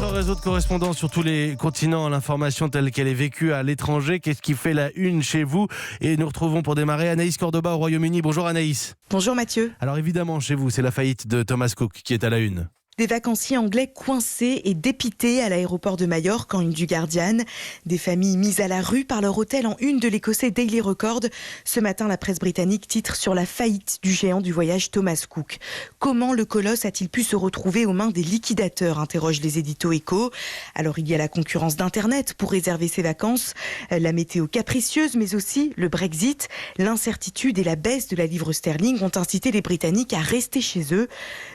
Notre réseau de correspondants sur tous les continents, l'information telle qu'elle est vécue à l'étranger. Qu'est-ce qui fait la une chez vous? Et nous retrouvons pour démarrer Anaïs Cordoba au Royaume-Uni. Bonjour Anaïs. Bonjour Mathieu. Alors évidemment, chez vous, c'est la faillite de Thomas Cook qui est à la une. Des vacanciers anglais coincés et dépités à l'aéroport de Majorque en une du Guardian. Des familles mises à la rue par leur hôtel en une de l'écossais Daily Record. Ce matin, la presse britannique titre sur la faillite du géant du voyage Thomas Cook. Comment le colosse a-t-il pu se retrouver aux mains des liquidateurs, interrogent les éditos Écho. Alors il y a la concurrence d'Internet pour réserver ses vacances, la météo capricieuse, mais aussi le Brexit. L'incertitude et la baisse de la livre sterling ont incité les Britanniques à rester chez eux.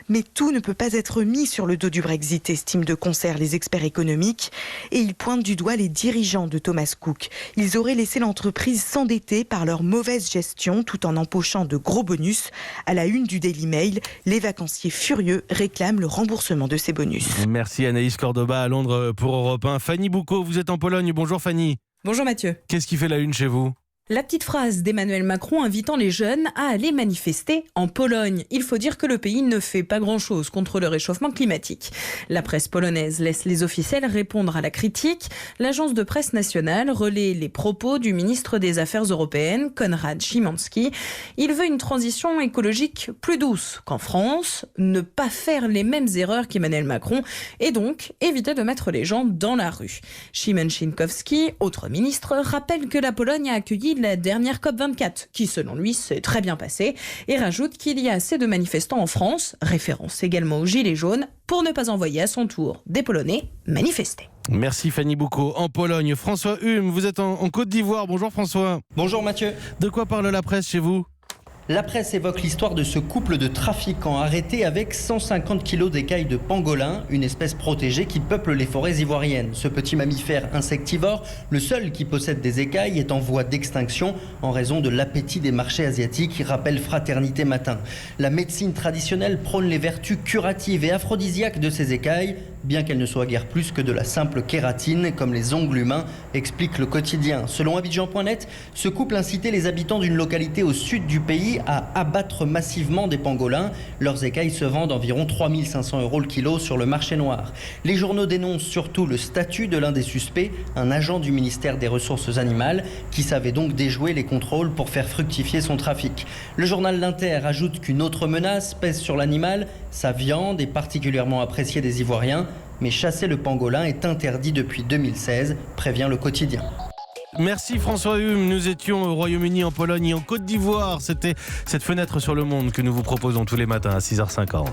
Mais tout ne peut pas être mis sur le dos du Brexit, estiment de concert les experts économiques. Et ils pointent du doigt les dirigeants de Thomas Cook. Ils auraient laissé l'entreprise s'endetter par leur mauvaise gestion tout en empochant de gros bonus. À la une du Daily Mail, les vacanciers furieux réclament le remboursement de ces bonus. Merci Anaïs Cordoba à Londres pour Europe 1. Fanny Boucaud, vous êtes en Pologne. Bonjour Fanny. Bonjour Mathieu. Qu'est-ce qui fait la une chez vous ? La petite phrase d'Emmanuel Macron invitant les jeunes à aller manifester en Pologne. Il faut dire que le pays ne fait pas grand-chose contre le réchauffement climatique. La presse polonaise laisse les officiels répondre à la critique. L'agence de presse nationale relaie les propos du ministre des Affaires européennes, Konrad Szymański. Il veut une transition écologique plus douce qu'en France, ne pas faire les mêmes erreurs qu'Emmanuel Macron et donc éviter de mettre les gens dans la rue. Szymon Szynkowski, autre ministre, rappelle que la Pologne a accueilli la dernière COP24, qui selon lui s'est très bien passée, et rajoute qu'il y a assez de manifestants en France, référence également aux Gilets jaunes, pour ne pas envoyer à son tour des Polonais manifester. Merci Fanny Boucaud. En Pologne, François Hume, vous êtes en Côte d'Ivoire. Bonjour François. Bonjour Mathieu. De quoi parle la presse chez vous ? La presse évoque l'histoire de ce couple de trafiquants arrêtés avec 150 kilos d'écailles de pangolin, une espèce protégée qui peuple les forêts ivoiriennes. Ce petit mammifère insectivore, le seul qui possède des écailles, est en voie d'extinction en raison de l'appétit des marchés asiatiques, rappelle Fraternité Matin. La médecine traditionnelle prône les vertus curatives et aphrodisiaques de ces écailles, bien qu'elles ne soient guère plus que de la simple kératine, comme les ongles humains, explique le quotidien. Selon Abidjan.net, ce couple incitait les habitants d'une localité au sud du pays à abattre massivement des pangolins. Leurs écailles se vendent environ 3 500 € le kilo sur le marché noir. Les journaux dénoncent surtout le statut de l'un des suspects, un agent du ministère des Ressources animales, qui savait donc déjouer les contrôles pour faire fructifier son trafic. Le journal L'Inter ajoute qu'une autre menace pèse sur l'animal. Sa viande est particulièrement appréciée des Ivoiriens, mais chasser le pangolin est interdit depuis 2016, prévient le quotidien. Merci François Hume, nous étions au Royaume-Uni, en Pologne et en Côte d'Ivoire. C'était cette fenêtre sur le monde que nous vous proposons tous les matins à 6h50.